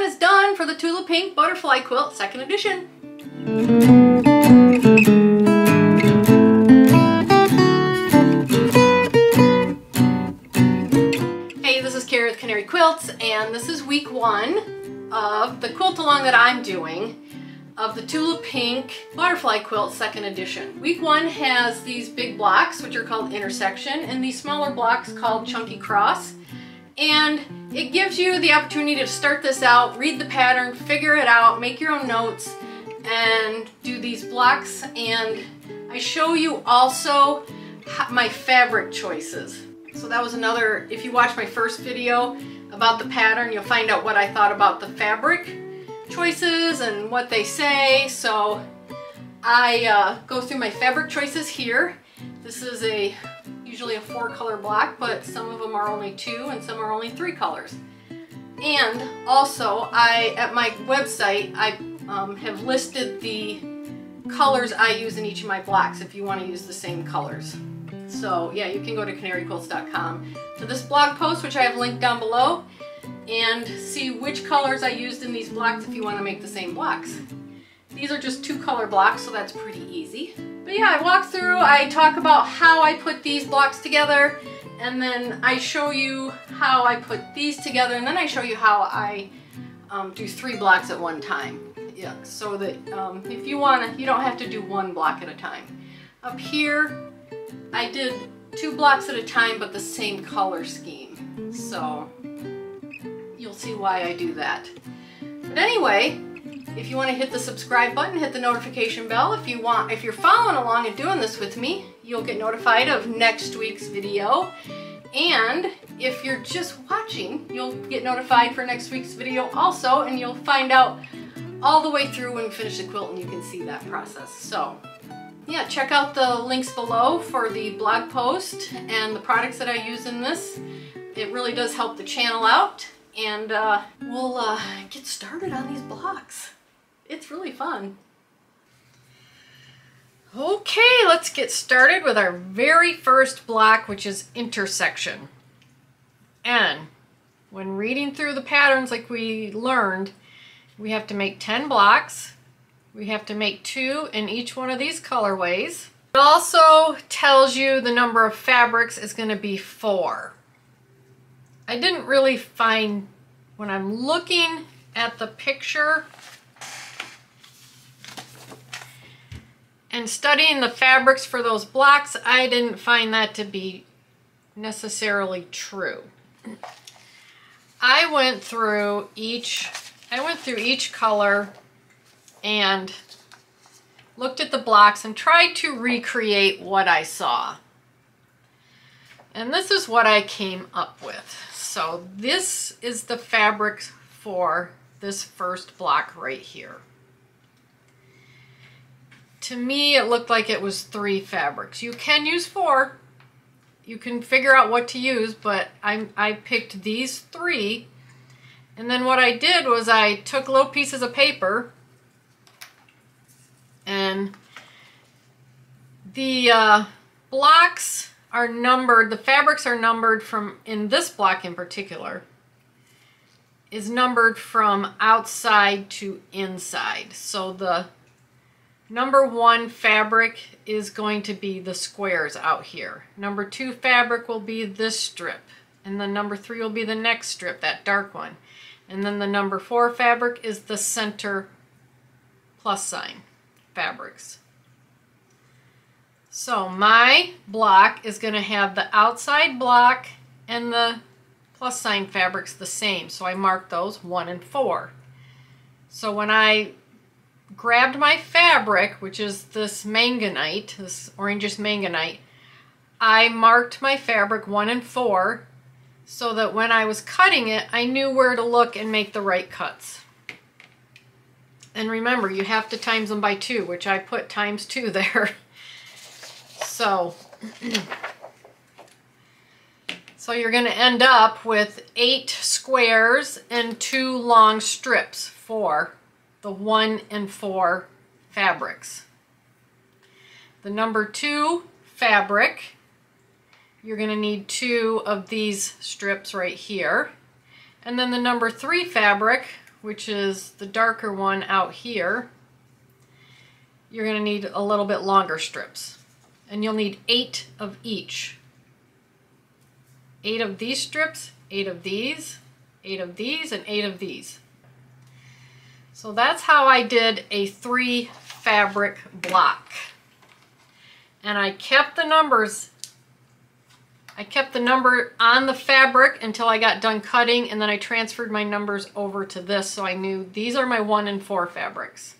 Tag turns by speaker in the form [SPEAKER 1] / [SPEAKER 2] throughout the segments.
[SPEAKER 1] is done for the Tula Pink Butterfly Quilt 2nd edition. Hey, this is Carrie with Canary Quilts, and this is week 1 of the quilt along that I'm doing of the Tula Pink Butterfly Quilt 2nd edition. Week 1 has these big blocks, which are called intersection, and these smaller blocks called chunky cross. And it gives you the opportunity to start this out, read the pattern, figure it out, make your own notes, and do these blocks. And I show you also my fabric choices. So that was another, if you watch my first video about the pattern, you'll find out what I thought about the fabric choices and what they say. So I go through my fabric choices here. This is usually a 4-color block, but some of them are only 2 and some are only 3 colors. And also at my website I have listed the colors I use in each of my blocks if you want to use the same colors. So yeah, you can go to canaryquilts.com to this blog post, which I have linked down below, and see which colors I used in these blocks if you want to make the same blocks. These are just 2-color blocks, so that's pretty easy. But yeah, I walk through, I talk about how I put these blocks together, and then I show you how I put these together, and then I show you how I do 3 blocks at one time. Yeah, so that if you want to, you don't have to do 1 block at a time. Up here, I did 2 blocks at a time, but the same color scheme. So you'll see why I do that. But anyway, if you want to hit the subscribe button, hit the notification bell. If you're following along and doing this with me, you'll get notified of next week's video. And if you're just watching, you'll get notified for next week's video also, and you'll find out all the way through when we finish the quilt, and you can see that process. So yeah, check out the links below for the blog post and the products that I use in this. It really does help the channel out, and we'll get started on these blocks. It's really fun. Okay, let's get started with our very first block, which is intersection. And when reading through the patterns like we learned, we have to make 10 blocks. We have to make 2 in each one of these colorways. It also tells you the number of fabrics is going to be 4. I didn't really find, when I'm looking at the picture and studying the fabrics for those blocks, I didn't find that to be necessarily true. I went through each color and looked at the blocks and tried to recreate what I saw. And this is what I came up with. So this is the fabrics for this first block right here. To me, it looked like it was 3 fabrics. You can use 4. You can figure out what to use, but I picked these 3. And then what I did was I took little pieces of paper, and the blocks are numbered, the fabrics are numbered from, in this block in particular, is numbered from outside to inside. So the number 1 fabric is going to be the squares out here. Number 2 fabric will be this strip, and then number 3 will be the next strip, that dark one. And then the number 4 fabric is the center plus sign fabrics. So my block is going to have the outside block and the plus sign fabrics the same. So I marked those 1 and 4. So when I grabbed my fabric, which is this manganite, this orangish manganite, I marked my fabric 1 and 4 so that when I was cutting it, I knew where to look and make the right cuts. And remember, you have to times them by 2, which I put times 2 there. So you're going to end up with 8 squares and 2 long strips for the 1 and 4 fabrics. The number 2 fabric, you're going to need 2 of these strips right here. And then the number 3 fabric which is the darker one out here, you're going to need a little bit longer strips. And you'll need 8 of each. 8 of these strips, 8 of these, 8 of these, and 8 of these. So that's how I did a 3 fabric block. And I kept the numbers. I kept the number on the fabric until I got done cutting, and then I transferred my numbers over to this so I knew these are my 1 and 4 fabrics.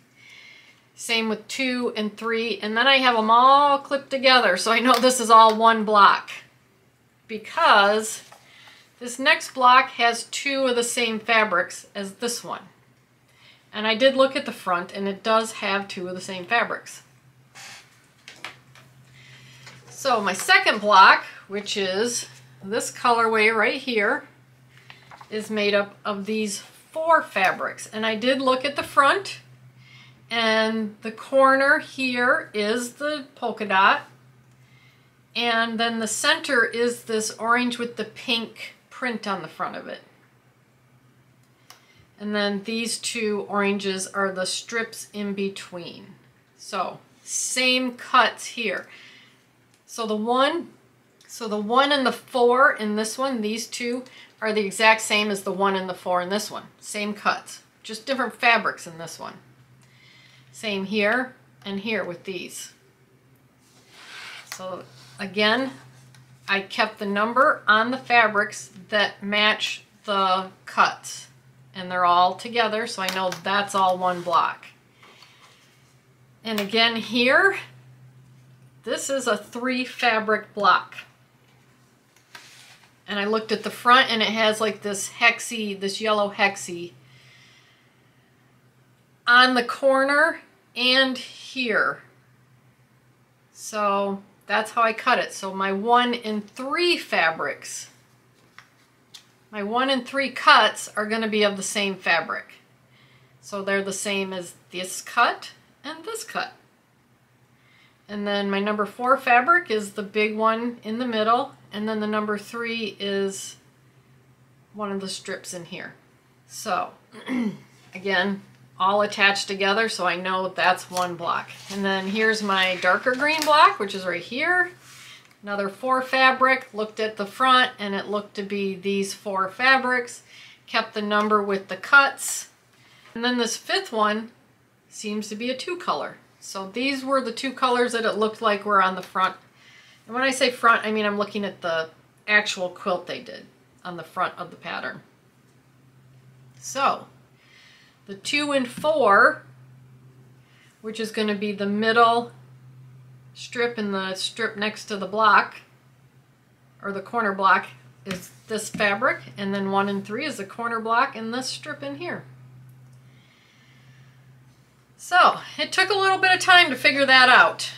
[SPEAKER 1] Same with 2 and 3, and then I have them all clipped together so I know this is all one block, because this next block has 2 of the same fabrics as this one. And I did look at the front, and it does have 2 of the same fabrics. So my second block, which is this colorway right here, is made up of these 4 fabrics. And I did look at the front, and the corner here is the polka dot, and then the center is this orange with the pink print on the front of it. And then these 2 oranges are the strips in between. So same cuts here. So the 1 and the 4 in this one, these 2 are the exact same as the 1 and the 4 in this one. Same cuts, just different fabrics in this one. Same here and here with these. So again, I kept the number on the fabrics that match the cuts, and they're all together, so I know that's all one block. And again here, this is a 3 fabric block. And I looked at the front, and it has like this hexy, this yellow hexy on the corner and here. So that's how I cut it. So my 1 and 3 fabrics, my 1 and 3 cuts are going to be of the same fabric. So they're the same as this cut and this cut. And then my number 4 fabric is the big one in the middle, and then the number 3 is one of the strips in here. So again, all attached together, so I know that's one block. And then here's my darker green block, which is right here. Another 4 fabric. Looked at the front, and it looked to be these 4 fabrics. Kept the number with the cuts. And then this 5th one seems to be a 2 color. So these were the 2 colors that it looked like were on the front. And when I say front, I mean I'm looking at the actual quilt they did on the front of the pattern. So the 2 and 4, which is going to be the middle strip and the strip next to the block, or the corner block, is this fabric, and then 1 and 3 is the corner block and this strip in here. So it took a little bit of time to figure that out.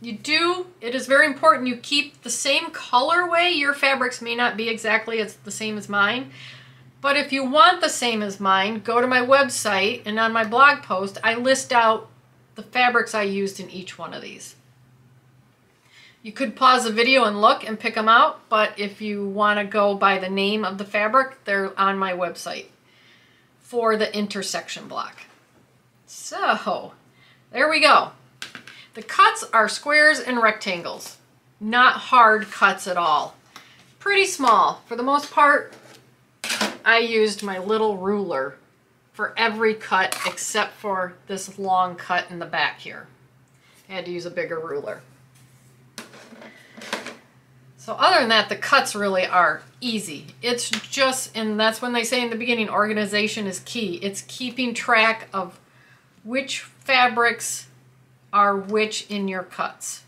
[SPEAKER 1] It is very important you keep the same colorway. Your fabrics may not be exactly the same as mine, but if you want the same as mine, go to my website, and on my blog post I list out the fabrics I used in each one of these. You could pause the video and look and pick them out, but if you want to go by the name of the fabric, they're on my website for the intersection block. So there we go. The cuts are squares and rectangles, not hard cuts at all. Pretty small. For the most part, I used my little ruler for every cut except for this long cut in the back here. I had to use a bigger ruler. So other than that, the cuts really are easy. It's just, and that's when they say in the beginning, organization is key. It's keeping track of which fabrics are which in your cuts.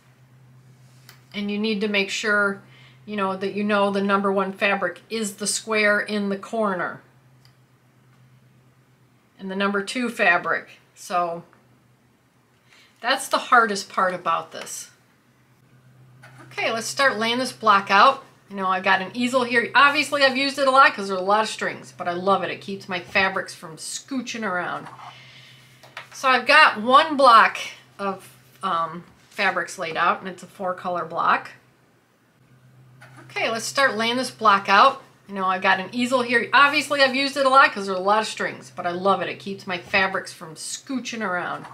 [SPEAKER 1] And you need to make sure, that the number 1 fabric is the square in the corner. And the number 2 fabric. So that's the hardest part about this. Okay, let's start laying this block out. I've got an easel here. Obviously I've used it a lot because there's a lot of strings, but I love it. It keeps my fabrics from scooching around. So I've got 1 block of fabrics laid out, and it's a 4 color block. Okay, let's start laying this block out. You know, I got an easel here. Obviously, I've used it a lot because there's a lot of strings, but I love it. It keeps my fabrics from scooching around.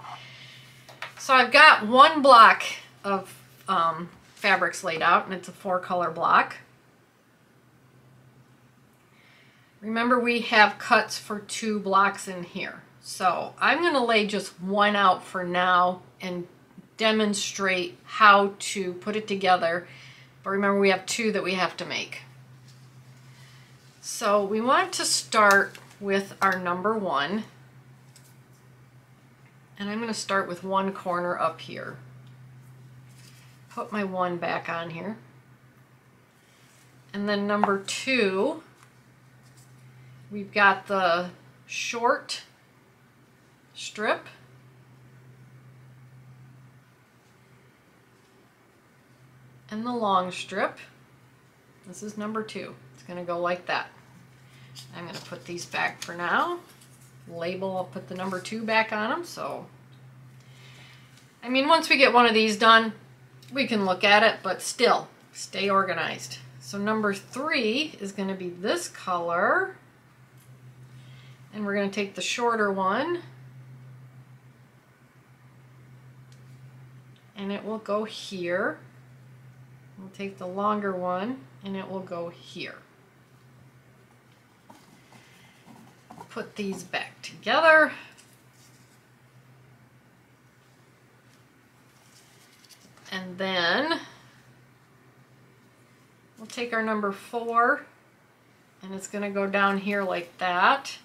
[SPEAKER 1] So I've got one block of fabrics laid out, and it's a 4-color block. Remember, we have cuts for 2 blocks in here. So I'm going to lay just one out for now and demonstrate how to put it together. But remember, we have 2 that we have to make. So we want to start with our number 1. And I'm going to start with one corner up here. Put my 1 back on here. And then number 2, we've got the short strip. And the long strip. This is number 2. It's going to go like that. I'm going to put these back for now. Label, I'll put the number 2 back on them. So, I mean, once we get one of these done, we can look at it, but still, stay organized. So number 3 is going to be this color. And we're going to take the shorter one. And it will go here. We'll take the longer one, and it will go here. Put these back together. And then we'll take our number 4, and it's going to go down here like that.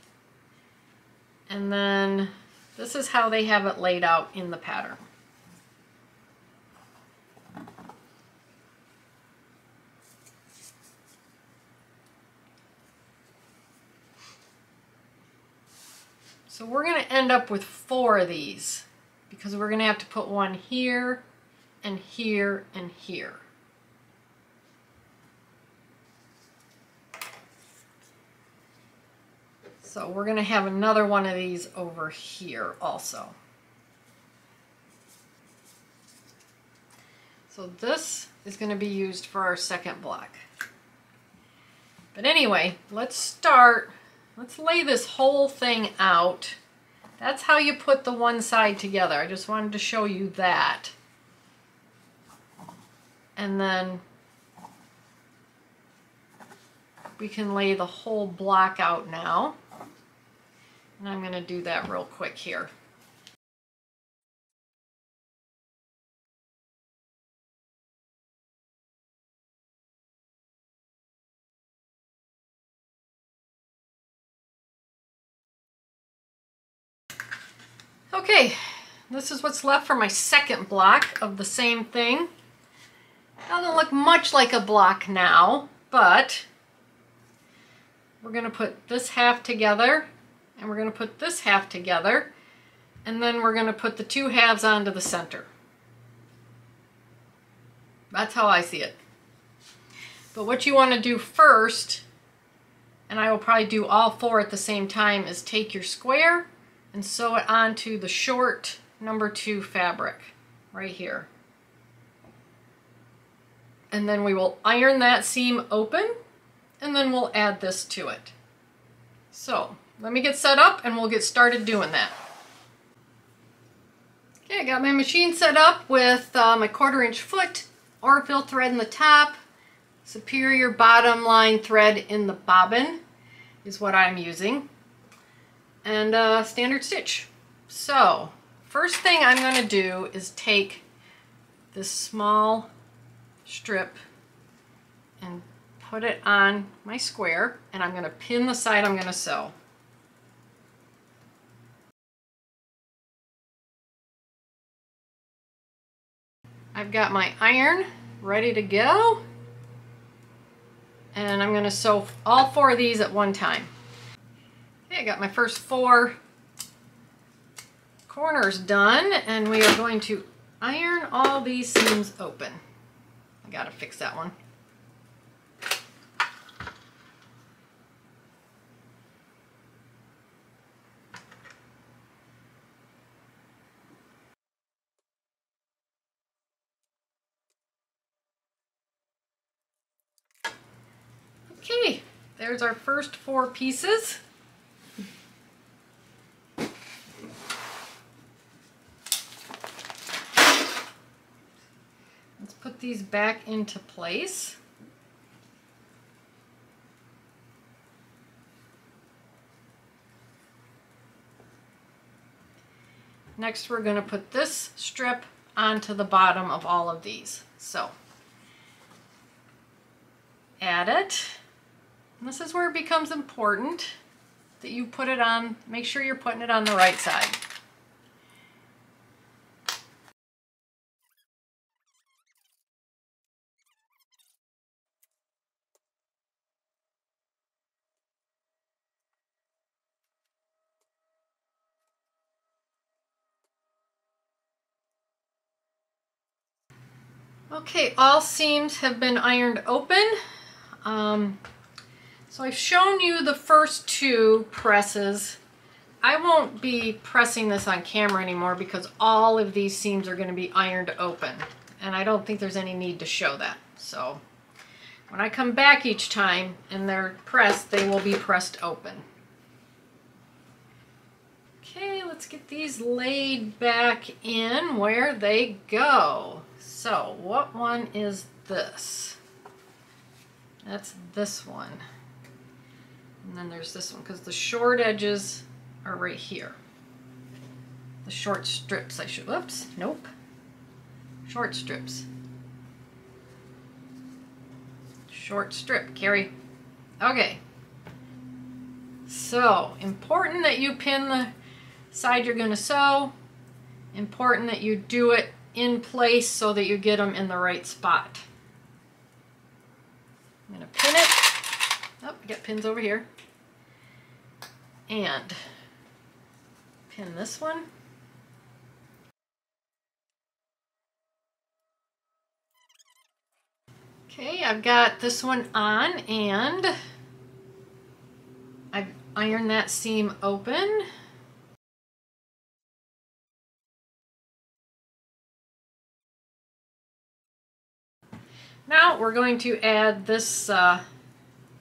[SPEAKER 1] And then this is how they have it laid out in the pattern. So we're going to end up with 4 of these because we're going to have to put one here and here and here. So we're going to have another one of these over here also. So this is going to be used for our second block. But anyway, let's start. Let's lay this whole thing out. That's how you put the one side together. I just wanted to show you that. And then we can lay the whole block out now. And I'm going to do that real quick here. Okay, this is what's left for my second block of the same thing. Doesn't look much like a block now, but we're going to put this half together, and we're going to put this half together, and then we're going to put the 2 halves onto the center. That's how I see it. But what you want to do first, and I will probably do all 4 at the same time, is take your square and sew it onto the short number 2 fabric right here. And then we will iron that seam open, and then we'll add this to it. So let me get set up and we'll get started doing that. Okay, I got my machine set up with my 1/4-inch foot, Orville thread in the top, superior bottom line thread in the bobbin is what I'm using, and standard stitch. So first thing I'm going to do is take this small strip and put it on my square, and I'm going to pin the side I'm going to sew. I've got my iron ready to go, and I'm going to sew all 4 of these at one time. Okay, I got my first 4 corners done, and we are going to iron all these seams open. I gotta fix that one. Okay, there's our first 4 pieces. Let's put these back into place. Next, we're going to put this strip onto the bottom of all of these. So, add it. And this is where it becomes important that you put it on, make sure you're putting it on the right side. Okay, all seams have been ironed open. So I've shown you the first 2 presses. I won't be pressing this on camera anymore because all of these seams are going to be ironed open. And I don't think there's any need to show that. So when I come back each time and they're pressed, they will be pressed open. Okay, let's get these laid back in where they go. So, what one is this? That's this one. And then there's this one, because the short edges are right here. The short strips, I should, whoops, nope. Short strips. Short strip, Carrie. Okay. So, important that you pin the side you're going to sew. Important that you do it in place so that you get them in the right spot. I'm going to pin it. Oh, I got pins over here. And pin this one. Okay, I've got this one on and I've ironed that seam open. Now we're going to add this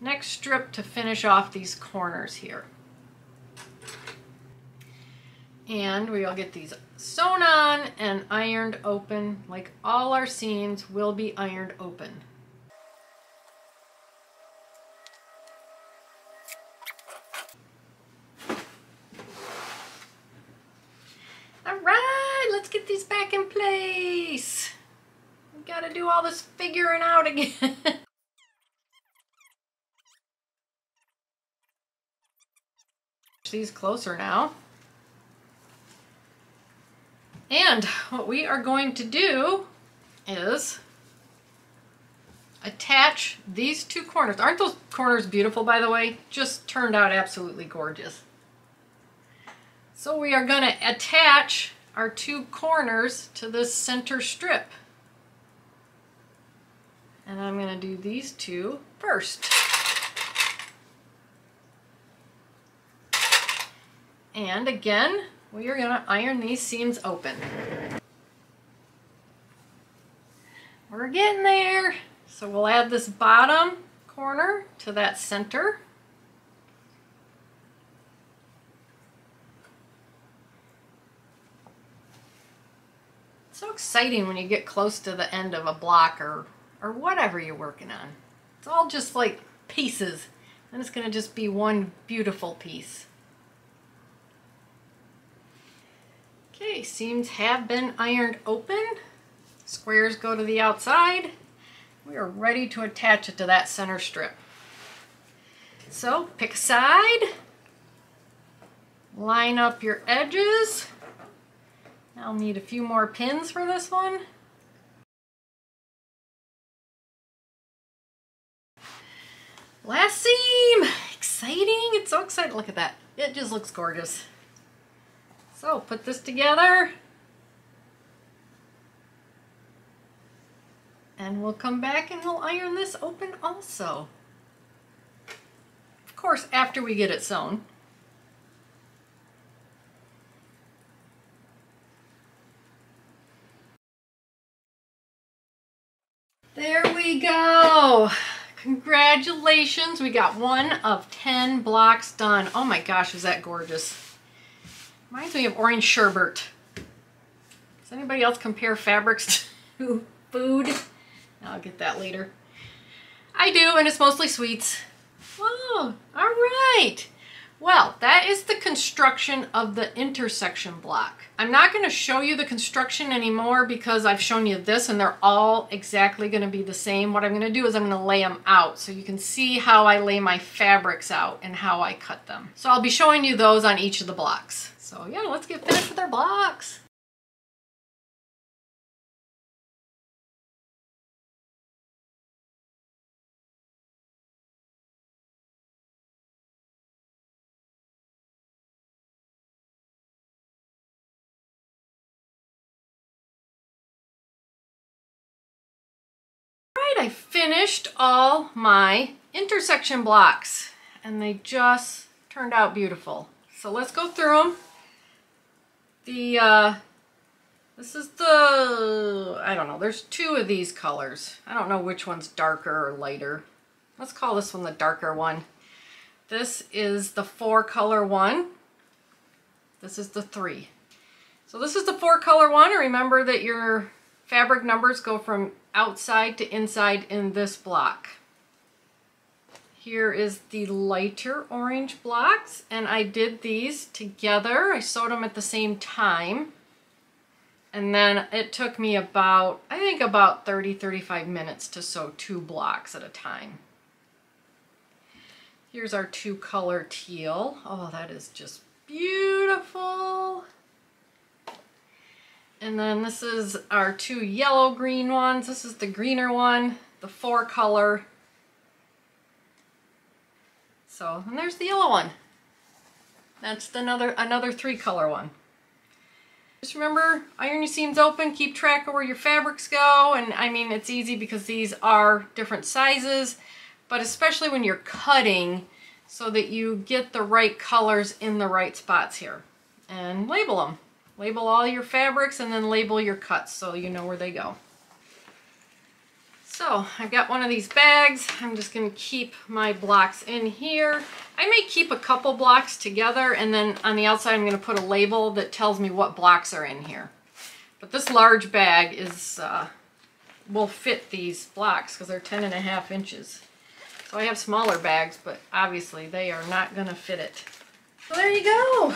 [SPEAKER 1] next strip to finish off these corners here. And we'll get these sewn on and ironed open, like all our seams will be ironed open. All right, let's get these back in place. Gotta do all this figuring out again. These closer now. And what we are going to do is attach these 2 corners. Aren't those corners beautiful, by the way? Just turned out absolutely gorgeous. So we are going to attach our 2 corners to this center strip. And I'm going to do these 2 first. And again, we are going to iron these seams open. We're getting there. So we'll add this bottom corner to that center. It's so exciting when you get close to the end of a block or whatever you're working on. It's all just like pieces, and it's going to just be one beautiful piece. Okay, seams have been ironed open. Squares go to the outside. We are ready to attach it to that center strip. So pick a side, line up your edges. I'll need a few more pins for this one. Last seam! Exciting! It's so exciting. Look at that. It just looks gorgeous. So put this together. And we'll come back and we'll iron this open also. Of course, after we get it sewn. There we go. Congratulations, we got 1 of 10 blocks done. Oh my gosh, is that gorgeous. Reminds me of orange sherbet. Does anybody else compare fabrics to food? I'll get that later. I do, and it's mostly sweets. Oh, all right. Well, that is the construction of the intersection block. I'm not going to show you the construction anymore because I've shown you this and they're all exactly going to be the same. What I'm going to do is I'm going to lay them out so you can see how I lay my fabrics out and how I cut them. So I'll be showing you those on each of the blocks. So yeah, let's get finished with our blocks. I finished all my intersection blocks and they just turned out beautiful. So let's go through them. This is the, I don't know, there's 2 of these colors. I don't know which one's darker or lighter. Let's call this one the darker one. This is the 4 color one. This is the 3. So this is the 4 color one. Remember that your fabric numbers go from outside to inside in this block. Here is the lighter orange blocks, and I did these together. I sewed them at the same time, and then it took me about, I think about 30-35 minutes to sew 2 blocks at a time. Here's our 2 color teal. Oh, that is just beautiful. And then this is our 2 yellow green ones. This is the greener one, the 4 color. So, and there's the yellow one. That's another 3 color one. Just remember, iron your seams open, keep track of where your fabrics go. And I mean, it's easy because these are different sizes, but especially when you're cutting so that you get the right colors in the right spots here. And label them. Label all your fabrics and then label your cuts so you know where they go. So I've got one of these bags. I'm just going to keep my blocks in here. I may keep a couple blocks together and then on the outside I'm going to put a label that tells me what blocks are in here. But this large bag is will fit these blocks because they're 10.5 inches. So I have smaller bags, but obviously they are not going to fit it. So there you go.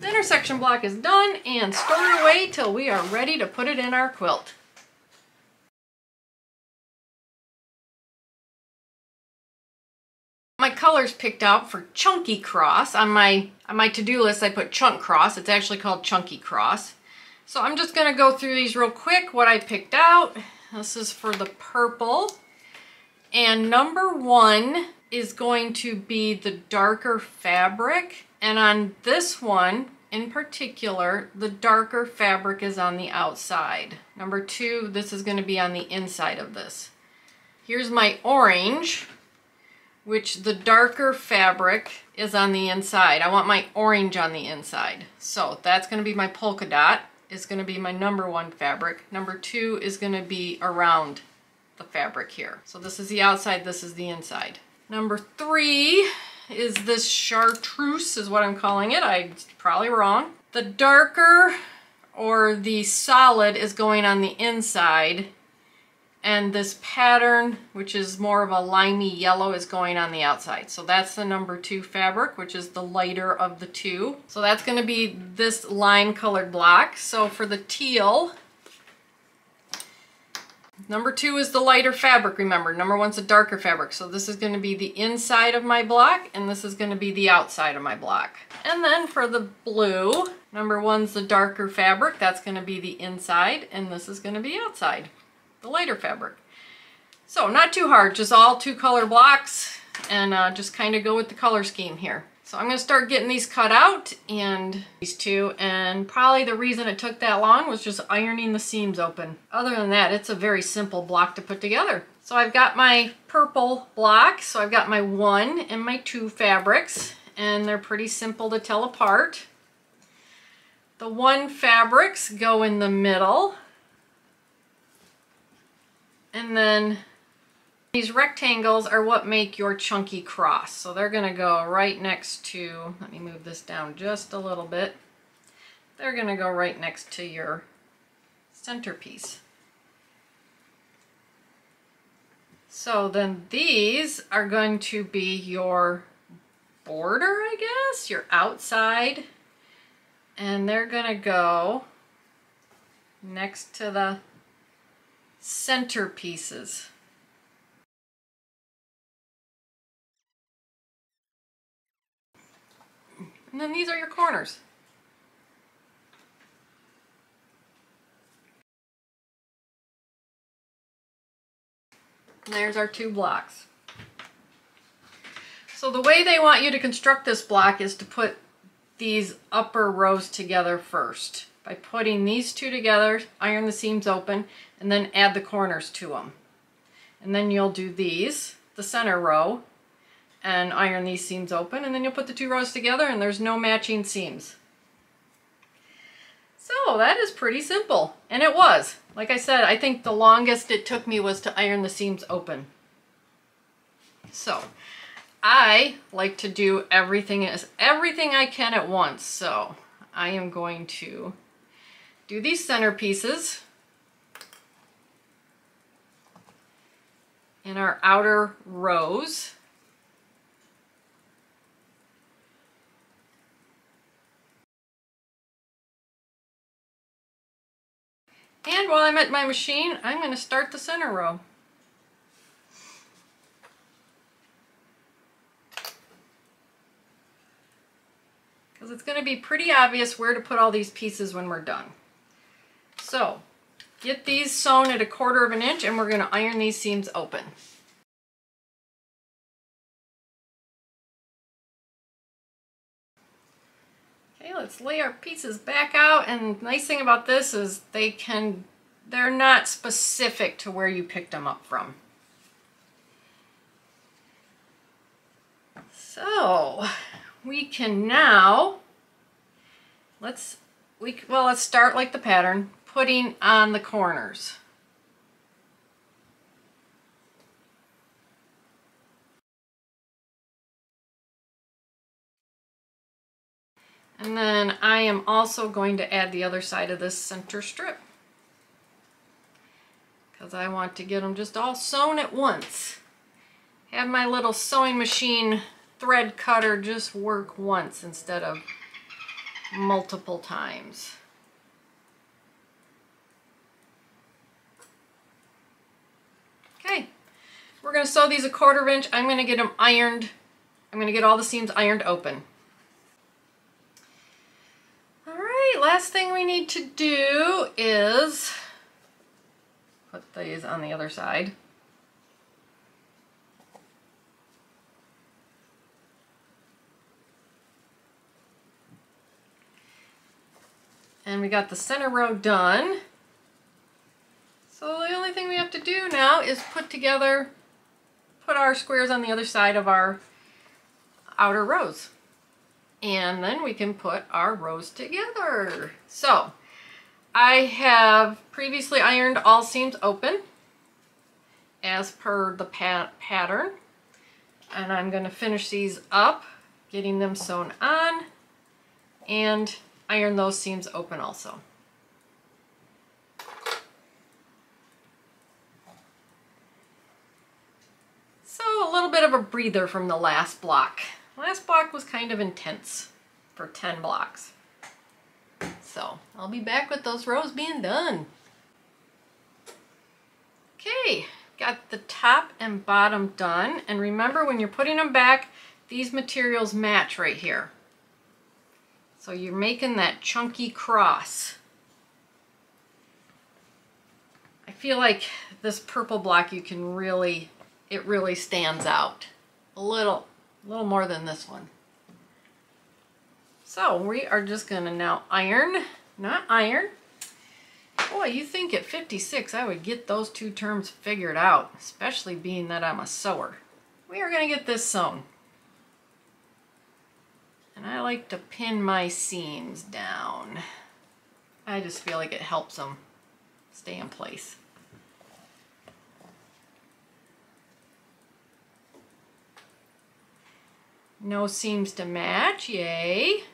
[SPEAKER 1] The intersection block is done and stored away till we are ready to put it in our quilt. My colors picked out for Chunky Cross. On my to-do list I put Chunk Cross. It's actually called Chunky Cross. So I'm just going to go through these real quick, what I picked out. This is for the purple. And number 1 is going to be the darker fabric. And on this one, in particular, the darker fabric is on the outside. Number 2, this is going to be on the inside of this. Here's my orange, which the darker fabric is on the inside. I want my orange on the inside. So that's going to be my polka dot. Is going to be my number 1 fabric. Number 2 is going to be around the fabric here. So this is the outside, this is the inside. Number 3 is this chartreuse is what I'm calling it. I'm probably wrong. The darker or the solid is going on the inside, and this pattern, which is more of a limey yellow, is going on the outside. So that's the number 2 fabric, which is the lighter of the 2. So that's going to be this lime colored block. So for the teal, number 2 is the lighter fabric, remember. Number 1's the darker fabric. So this is going to be the inside of my block, and this is going to be the outside of my block. And then for the blue, number 1's the darker fabric. That's going to be the inside, and this is going to be outside, the lighter fabric. So not too hard, just all 2 color blocks, and just kind of go with the color scheme here. So I'm going to start getting these cut out, and these 2, and probably the reason it took that long was just ironing the seams open. Other than that, it's a very simple block to put together. So I've got my purple block, so I've got my 1 and my 2 fabrics, and they're pretty simple to tell apart. The 1 fabrics go in the middle, and then These rectangles are what make your chunky cross. So they're going to go right next to, let me move this down just a little bit. They're going to go right next to your centerpiece. So then these are going to be your border, I guess, your outside. And they're going to go next to the centerpieces. And then these are your corners. And there's our 2 blocks. So the way they want you to construct this block is to put these upper rows together first. By putting these 2 together, iron the seams open, and then add the corners to them. And then you'll do these, the center row, and iron these seams open, and then you'll put the 2 rows together and there's no matching seams. So that is pretty simple. And it was. Like I said, I think the longest it took me was to iron the seams open. So I like to do everything I can at once. So I am going to do these centerpieces in our outer rows. And while I'm at my machine, I'm going to start the center row. Because it's going to be pretty obvious where to put all these pieces when we're done. So, get these sewn at 1/4 inch and we're going to iron these seams open. Okay, let's lay our pieces back out, and the nice thing about this is they're not specific to where you picked them up from. So we can now, let's start like the pattern, putting on the corners. And then I am also going to add the other side of this center strip, because I want to get them just all sewn at once. Have my little sewing machine thread cutter just work once instead of multiple times. Okay, we're going to sew these 1/4 inch. I'm going to get them ironed. I'm going to get all the seams ironed open. Last thing we need to do is put these on the other side. And we got the center row done. So the only thing we have to do now is put our squares on the other side of our outer rows. And then we can put our rows together. So I have previously ironed all seams open as per the pattern. And I'm going to finish these up, getting them sewn on, and iron those seams open also. So a little bit of a breather from the last block. Last block was kind of intense for 10 blocks. So I'll be back with those rows being done. Okay, got the top and bottom done. And remember, when you're putting them back, these materials match right here. So you're making that chunky cross. I feel like this purple block, it really stands out a little more than this one. So we are just going to now not iron. Boy, you think at 56 I would get those 2 terms figured out, especially being that I'm a sewer. We are going to get this sewn. And I like to pin my seams down. I just feel like it helps them stay in place. No seams to match, yay.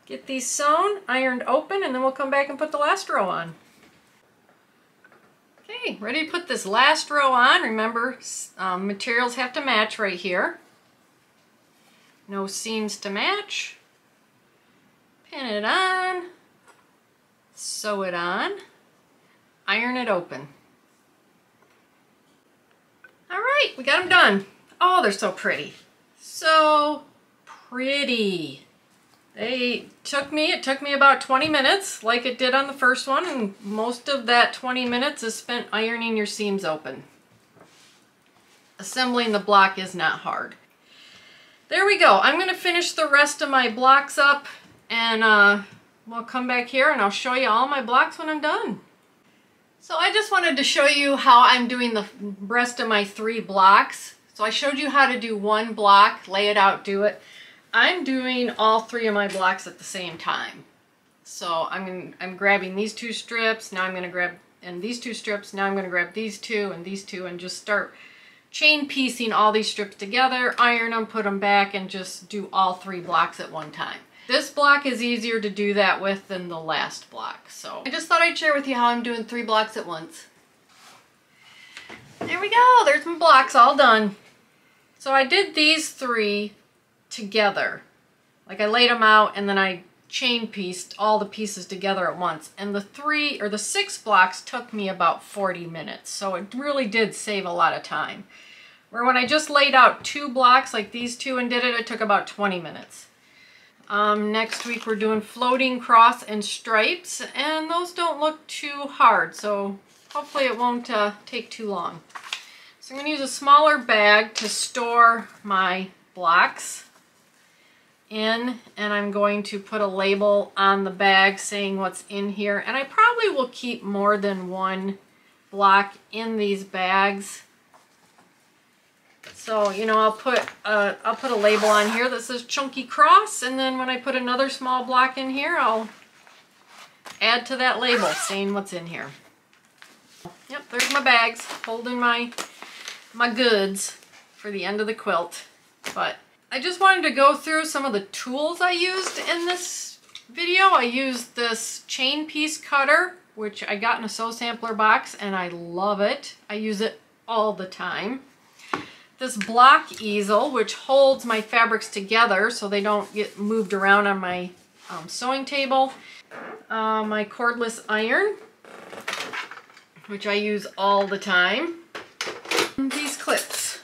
[SPEAKER 1] Get these sewn, ironed open, and then we'll come back and put the last row on. Okay, ready to put this last row on. Remember, materials have to match right here. No seams to match. Pin it on, sew it on, iron it open. All right, we got them done. Oh, they're so pretty. So pretty. It took me about 20 minutes like it did on the first one, and most of that 20 minutes is spent ironing your seams open. Assembling the block is not hard. There we go. I'm going to finish the rest of my blocks up, and we'll come back here and I'll show you all my blocks when I'm done. So I just wanted to show you how I'm doing the rest of my 3 blocks. So I showed you how to do one block, lay it out, do it. I'm doing all 3 of my blocks at the same time. So I'm grabbing these 2 strips, now I'm going to grab, and these 2 strips, now I'm going to grab these 2 and these 2 and just start chain piecing all these strips together, iron them, put them back, and just do all 3 blocks at one time. This block is easier to do that with than the last block. So I just thought I'd share with you how I'm doing 3 blocks at once. There we go, there's my blocks all done. So I did these 3 together. Like I laid them out and then I chain pieced all the pieces together at once. And the 6 blocks took me about 40 minutes. So it really did save a lot of time. Where when I just laid out 2 blocks like these 2 and did it, it took about 20 minutes. Next week we're doing floating cross and stripes, and those don't look too hard, so hopefully it won't take too long. So I'm going to use a smaller bag to store my blocks in, and I'm going to put a label on the bag saying what's in here, and I probably will keep more than 1 block in these bags. So, you know, I'll put a label on here that says Chunky Cross, and then when I put another small block in here, I'll add to that label saying what's in here. Yep, there's my bags holding my goods for the end of the quilt. But I just wanted to go through some of the tools I used in this video. I used this chain piece cutter, which I got in a Sew Sampler box, and I love it. I use it all the time. This block easel, which holds my fabrics together so they don't get moved around on my sewing table. My cordless iron, which I use all the time. And these clips.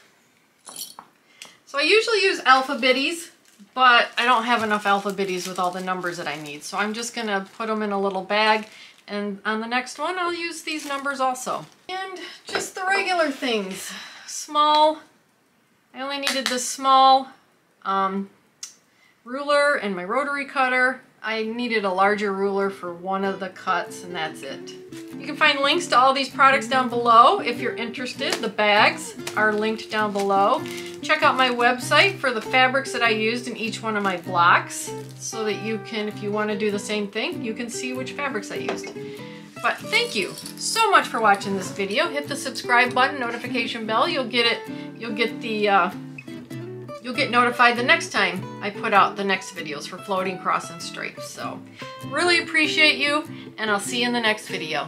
[SPEAKER 1] So I usually use alpha bitties, but I don't have enough alpha bitties with all the numbers that I need. So I'm just going to put them in a little bag, and on the next one I'll use these numbers also. And just the regular things. Small. I only needed this small ruler and my rotary cutter. I needed a larger ruler for one of the cuts, and that's it. You can find links to all these products down below if you're interested. The bags are linked down below. Check out my website for the fabrics that I used in each one of my blocks so that you can, if you want to do the same thing, you can see which fabrics I used. But thank you so much for watching this video. Hit the subscribe button, notification bell. You'll get notified the next time I put out the next videos for floating cross and stripes. So really appreciate you, and I'll see you in the next video.